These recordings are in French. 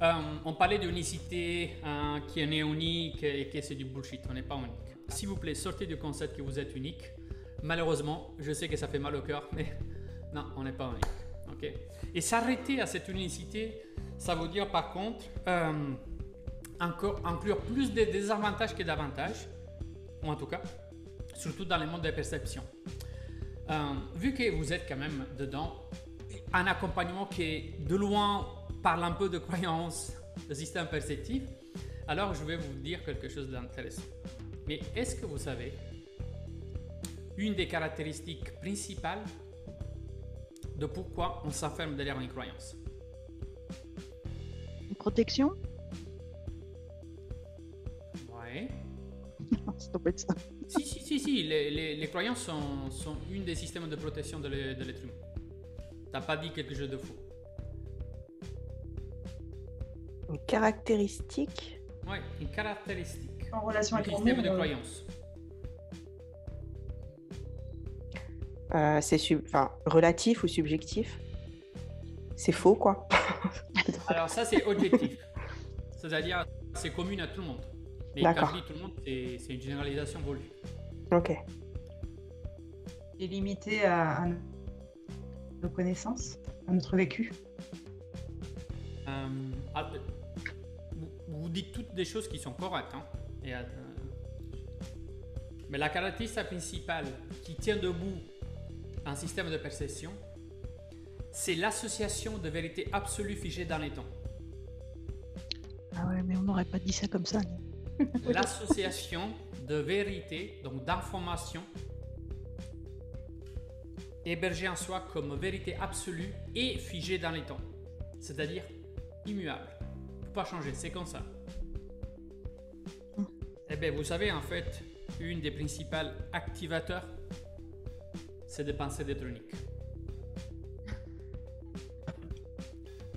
On parlait d'unicité, qui est unique et que c'est du bullshit, on n'est pas unique. S'il vous plaît, sortez du concept que vous êtes unique. Malheureusement, je sais que ça fait mal au cœur, mais non, on n'est pas unique. Okay. Et s'arrêter à cette unicité, ça veut dire par contre encore inclure plus de désavantages que d'avantages, ou en tout cas, surtout dans les mondes de perception. Vu que vous êtes quand même dedans, un accompagnement qui de loin parle un peu de croyances, de système perceptif, alors je vais vous dire quelque chose d'intéressant. Mais est-ce que vous savez une des caractéristiques principales de pourquoi on s'enferme derrière une croyance? Une protection? Ouais. Ça doit pas être ça. Si. Les croyances sont une des systèmes de protection de l'être humain. T'as pas dit quelque chose de faux. Une caractéristique. Ouais, une caractéristique. En relation du avec le système monde, de croyance. C'est relatif ou subjectif. C'est faux, quoi. Alors ça, c'est objectif. C'est-à-dire, c'est commun à tout le monde. Mais quand D'accord. je dis tout le monde, c'est une généralisation voulue. Ok. est limité à nos connaissances, à notre vécu. Vous dites toutes des choses qui sont correctes. Hein, mais la caractéristique principale qui tient debout un système de perception, c'est l'association de vérité absolue figée dans les temps. Ah ouais, mais on n'aurait pas dit ça comme ça. Non. L'association de vérité, donc d'information, hébergée en soi comme vérité absolue et figée dans les temps, c'est-à-dire immuable. Ne peut pas changer, c'est comme ça. Eh bien, vous savez, en fait, une des principales activateurs, c'est de penser d'être unique.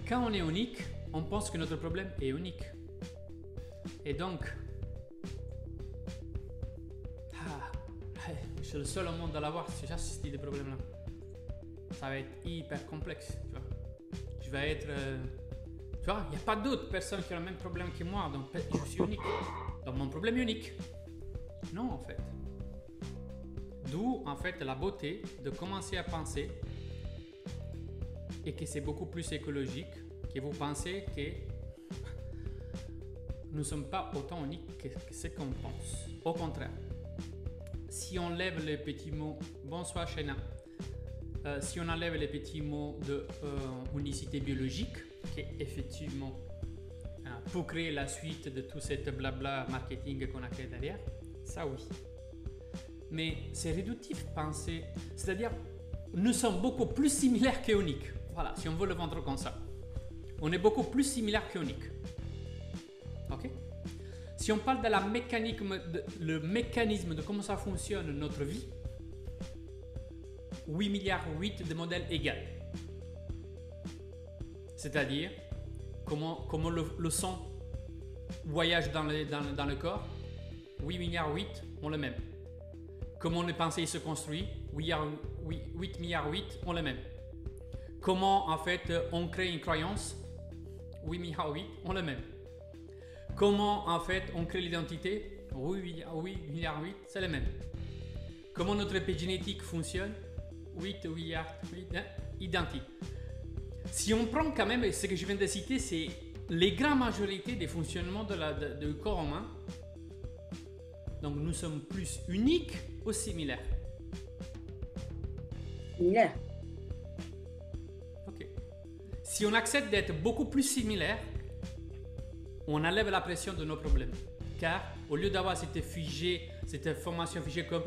Quand on est unique, on pense que notre problème est unique. Et donc, je suis le seul au monde à l'avoir, c'est déjà ce type de problème-là. Ça va être hyper complexe, tu vois. Je vais être... tu vois, il n'y a pas d'autres personnes qui ont le même problème que moi, donc je suis unique. Donc mon problème est unique. Non, en fait. D'où, en fait, la beauté de commencer à penser et que c'est beaucoup plus écologique que vous pensez que nous ne sommes pas autant uniques que ce qu'on pense. Au contraire. Si on lève les petits mots, bonsoir Shena, si on enlève les petits mots de unicité biologique, qui est effectivement pour créer la suite de tout cette blabla marketing qu'on a créé derrière, ça oui. Mais c'est réductif penser, c'est-à-dire nous sommes beaucoup plus similaires qu'uniques. Voilà, si on veut le vendre comme ça. On est beaucoup plus similaires qu'uniques. Ok? Si on parle de le mécanisme de comment ça fonctionne notre vie, 8 milliards 8 de modèles égaux. C'est-à-dire comment le sang voyage dans le corps, 8 milliards 8 ont le même. Comment les pensées se construisent, 8 milliards 8 ont le même. Comment en fait on crée une croyance, 8 milliards 8 ont le même. Comment en fait on crée l'identité, 8 milliards 8, c'est le même. Comment notre épigénétique fonctionne, 8 milliards 8, identique. Si on prend quand même ce que je viens de citer, c'est les grandes majorités des fonctionnements du corps humain. Donc nous sommes plus uniques ou similaires? Similaire. Ok. Si on accepte d'être beaucoup plus similaires, on enlève la pression de nos problèmes. Car au lieu d'avoir cette information figée comme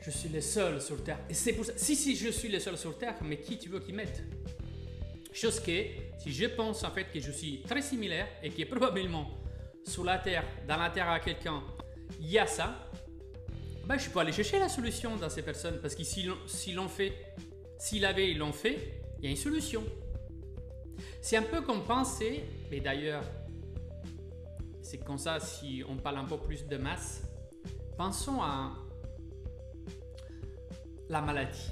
je suis le seul sur Terre. Et c'est pour ça, si je suis le seul sur Terre, mais qui tu veux qu'ils mettent? Chose que, si je pense en fait que je suis très similaire et que probablement sur la Terre, dans la Terre à quelqu'un, il y a ça, ben, je peux aller chercher la solution dans ces personnes. Parce que s'ils l'ont fait, ils l'ont fait, il y a une solution. C'est un peu comme penser, et d'ailleurs, c'est comme ça si on parle un peu plus de masse, pensons à la maladie.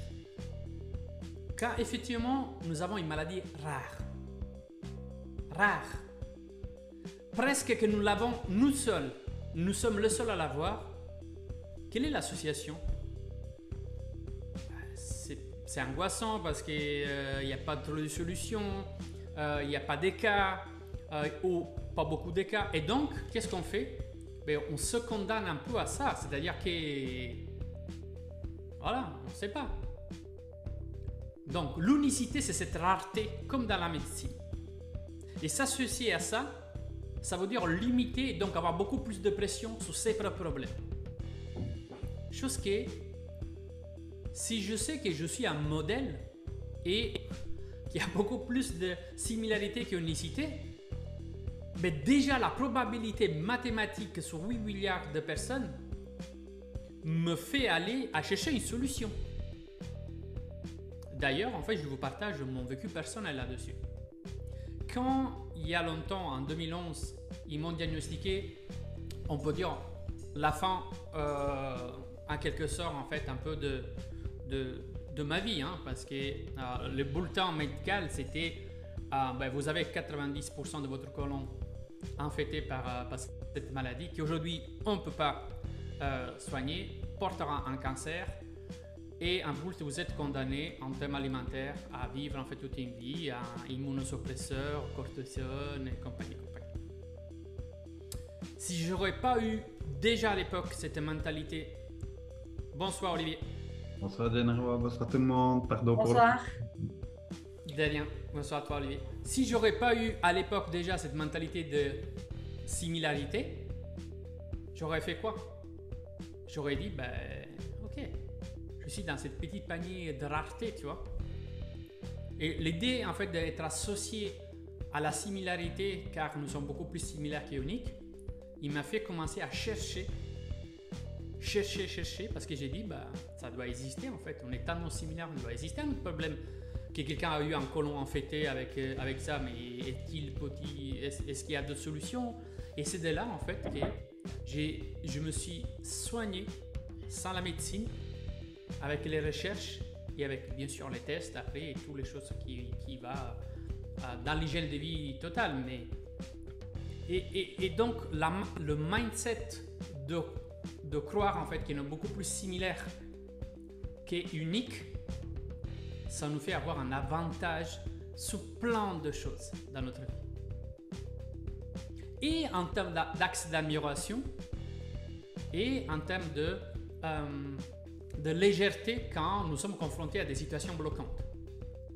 Car effectivement, nous avons une maladie rare. Rare. presque que nous l'avons nous seuls. Nous sommes le seul à l'avoir. Quelle est l'association? C'est angoissant parce qu'il n'y a pas trop de solutions, il n'y a pas d'écart, ou pas beaucoup d'écart. Et donc, qu'est-ce qu'on fait? Ben, on se condamne un peu à ça. C'est-à-dire que... Voilà, on ne sait pas. Donc, l'unicité, c'est cette rareté, comme dans la médecine. Et s'associer à ça, ça veut dire limiter et donc avoir beaucoup plus de pression sur ses propres problèmes. Chose que, si je sais que je suis un modèle et qu'il y a beaucoup plus de similarité qu'unicité, mais déjà la probabilité mathématique sur 8 milliards de personnes me fait aller à chercher une solution. D'ailleurs, en fait, je vous partage mon vécu personnel là-dessus. Quand, il y a longtemps, en 2011, ils m'ont diagnostiqué, on peut dire, la fin, en quelque sorte, en fait, un peu de ma vie, hein, parce que le bulletin médical, c'était, vous avez 90% de votre côlon infecté par cette maladie, qu'aujourd'hui, on ne peut pas soigner, portera un cancer, et en plus, vous êtes condamné en termes alimentaires à vivre en fait toute une vie, à immunosuppresseurs, cortisone et compagnie. Si j'aurais pas eu déjà à l'époque cette mentalité. Bonsoir Olivier. Bonsoir Jennifer, bonsoir tout le monde. Pardon Bonsoir. De rien. Bonsoir à toi Olivier. Si j'aurais pas eu à l'époque déjà cette mentalité de similarité, j'aurais fait quoi? J'aurais dit, ok. Je suis dans cette petite panier de rareté, tu vois. Et l'idée, en fait, d'être associé à la similarité, car nous sommes beaucoup plus similaires qu'uniques, il m'a fait commencer à chercher, parce que j'ai dit, ça doit exister, en fait. On est tellement similaires, on doit exister un problème. Que quelqu'un a eu un côlon infecté avec ça, mais est-il petit? Est-ce qu'il y a d'autres solutions? Et c'est de là, en fait, que je me suis soigné sans la médecine, avec les recherches et avec bien sûr les tests après et toutes les choses qui va dans l'hygiène de vie totale. Mais et donc le mindset de croire en fait qu'ils sont beaucoup plus similaires qu'uniques, ça nous fait avoir un avantage sur plein de choses dans notre vie. Et en termes d'axe d'amélioration et en termes de légèreté quand nous sommes confrontés à des situations bloquantes.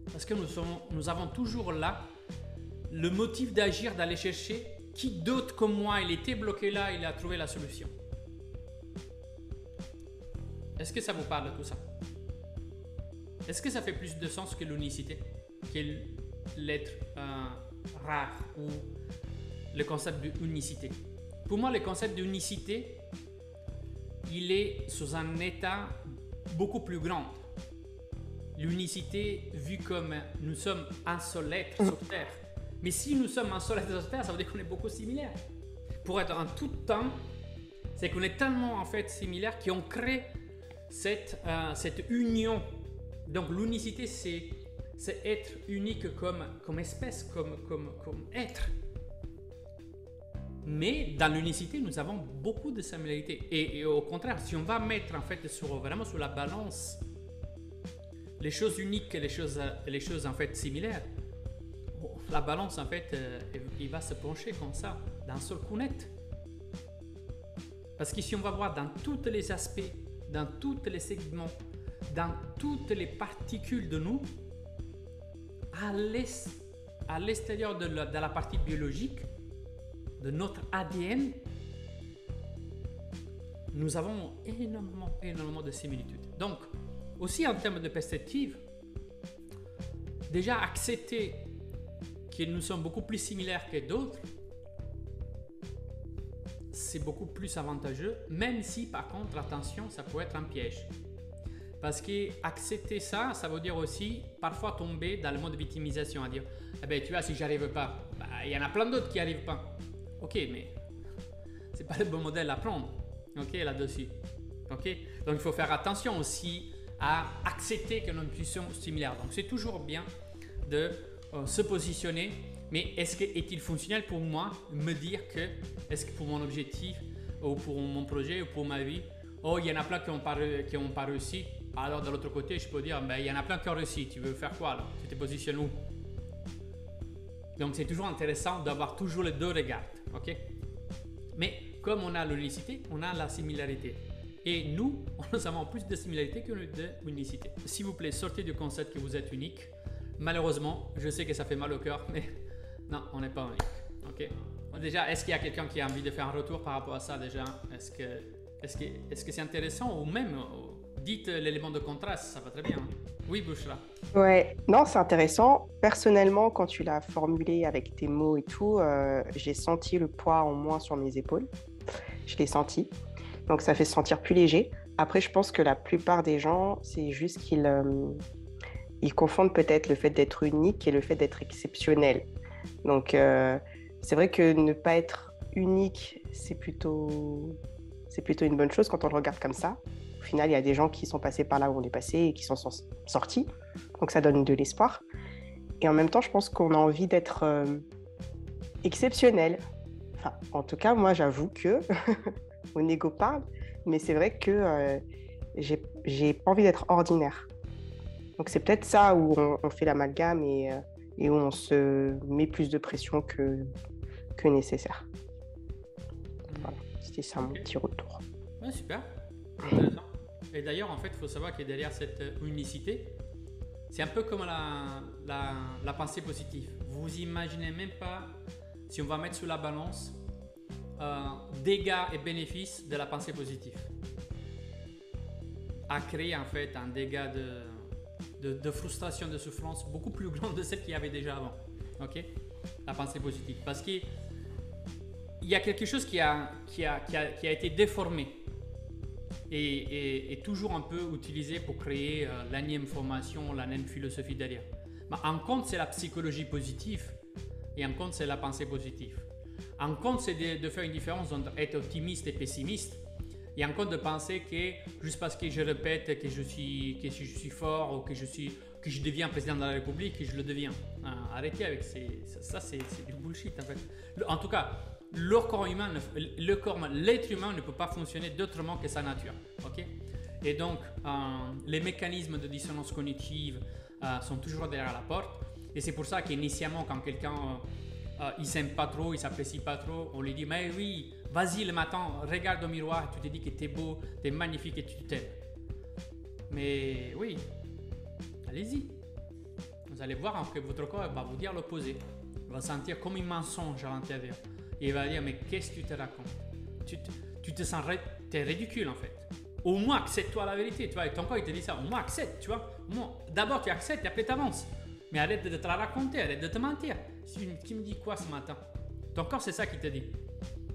Parce que nous avons toujours là le motif d'agir, d'aller chercher qui d'autre comme moi, il était bloqué là, il a trouvé la solution. Est-ce que ça vous parle tout ça? Est-ce que ça fait plus de sens que l'unicité, que l'être rare ou le concept d'unicité? Pour moi, le concept d'unicité, il est sous un état beaucoup plus grand. L'unicité, vu comme nous sommes un seul être sur Terre. Mais si nous sommes un seul être sur Terre, ça veut dire qu'on est beaucoup similaires. Pour être en tout temps, c'est qu'on est tellement en fait similaires qu'on crée cette union. Donc l'unicité, c'est être unique comme espèce, comme être. Mais dans l'unicité, nous avons beaucoup de similarités. Et au contraire, si on va mettre en fait vraiment sur la balance les choses uniques et les choses en fait similaires, la balance en fait, il va se pencher comme ça, d'un seul coup net. Parce que si on va voir dans tous les aspects, dans tous les segments, dans toutes les particules de nous, à l'extérieur de la partie biologique, de notre ADN, nous avons énormément de similitudes. Donc, aussi en termes de perspective, déjà accepter que nous sommes beaucoup plus similaires que d'autres, c'est beaucoup plus avantageux, même si par contre, attention, ça peut être un piège. Parce que accepter ça, ça veut dire aussi parfois tomber dans le mode de victimisation, à dire tu vois, si j'arrive pas, il y en a plein d'autres qui arrivent pas. Ok, mais c'est pas le bon modèle à prendre, ok, là-dessus. Ok, donc il faut faire attention aussi à accepter que nous sommes similaires. Donc c'est toujours bien de se positionner, Mais est-il fonctionnel pour moi me dire que, est-ce que pour mon objectif, ou pour mon projet, ou pour ma vie, oh, il y en a plein qui n'ont pas réussi. Alors, de l'autre côté, je peux dire, ben, il y en a plein qui ont réussi. Tu veux faire quoi alors? Tu te positionnes où? Donc, c'est toujours intéressant d'avoir toujours les deux regards. Ok? Mais comme on a l'unicité, on a la similarité. Et nous avons plus de similarité que d'unicité. S'il vous plaît, sortez du concept que vous êtes unique. Malheureusement, je sais que ça fait mal au cœur, mais non, on n'est pas unique. Ok? Déjà, est-ce qu'il y a quelqu'un qui a envie de faire un retour par rapport à ça déjà? Est-ce que c'est intéressant ou même dites l'élément de contraste, ça va très bien. Hein? Oui, Bouchra. Ouais, non, c'est intéressant. Personnellement, quand tu l'as formulé avec tes mots et tout, j'ai senti le poids en moins sur mes épaules. Je l'ai senti. Donc, ça fait se sentir plus léger. Après, je pense que la plupart des gens, c'est juste qu'ils ils confondent peut-être le fait d'être unique et le fait d'être exceptionnel. Donc, c'est vrai que ne pas être unique, c'est plutôt une bonne chose quand on le regarde comme ça. Au final, il y a des gens qui sont passés par là où on est passé et qui sont sortis. Donc, ça donne de l'espoir. Et en même temps, je pense qu'on a envie d'être exceptionnel. Enfin, en tout cas, moi, j'avoue que mon ego parle, mais c'est vrai que j'ai pas envie d'être ordinaire. Donc, c'est peut-être ça où on fait l'amalgame et où on se met plus de pression que nécessaire. Voilà, c'était ça mon petit retour. Ouais, super. Intéressant. Et d'ailleurs, en fait, il faut savoir que derrière cette unicité, c'est un peu comme la pensée positive. Vous imaginez même pas, si on va mettre sur la balance, dégâts et bénéfices de la pensée positive. A créé en fait un dégât de frustration, de souffrance beaucoup plus grand de celle qu'il y avait déjà avant. Ok? La pensée positive. Parce qu'il y a quelque chose qui a été déformé et toujours un peu utilisé pour créer l'énième formation, l'énième philosophie derrière. Mais en compte, c'est la psychologie positive et en compte, c'est la pensée positive. En compte, c'est de faire une différence entre être optimiste et pessimiste. Et en compte de penser que juste parce que je répète que je suis fort ou que je deviens président de la République, que je le deviens. Arrêtez avec ça, c'est du bullshit en fait. En tout cas, l'être humain ne peut pas fonctionner d'autrement que sa nature. Okay? Et donc, les mécanismes de dissonance cognitive sont toujours derrière la porte. Et c'est pour ça qu'initialement, quand quelqu'un il s'aime pas trop, il s'apprécie pas trop, on lui dit mais oui, vas-y le matin, regarde au miroir, tu te dis que tu es beau, tu es magnifique et tu t'aimes. Mais oui, allez-y. Vous allez voir que votre corps va vous dire l'opposé. Il va sentir comme un mensonge à l'intérieur. Et il va dire mais qu'est-ce que tu te racontes? Tu te sens t'es ridicule en fait. Au moins accepte-toi la vérité, tu vois. Et ton corps il te dit ça, au moins accepte, tu vois. D'abord tu acceptes et après tu avances. Mais arrête de te la raconter, arrête de te mentir. Tu me dis quoi ce matin? Ton corps, c'est ça qu'il te dit.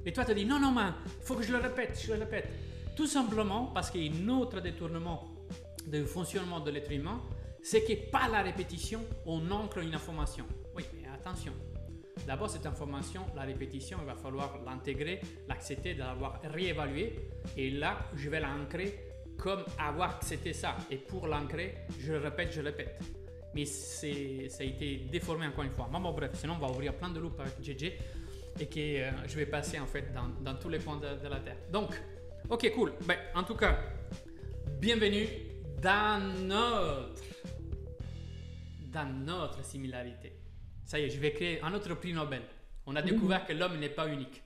Et toi, tu te dis non, mais il faut que je le répète. Tout simplement parce qu'il y a un autre détournement du fonctionnement de l'être humain, c'est que par la répétition, on ancre une information. Oui, mais attention. D'abord, cette information, la répétition, il va falloir l'intégrer, l'accepter, l'avoir réévalué. Et là, je vais l'ancrer comme avoir accepté ça. Et pour l'ancrer, je le répète. Mais ça a été déformé encore une fois. Bon, bref, sinon on va ouvrir plein de loupes avec JJ et que je vais passer en fait dans tous les points de la Terre. Donc, ok, cool. Ben, en tout cas, bienvenue dans notre similarité. Ça y est, je vais créer un autre prix Nobel. On a découvert que l'homme n'est pas unique.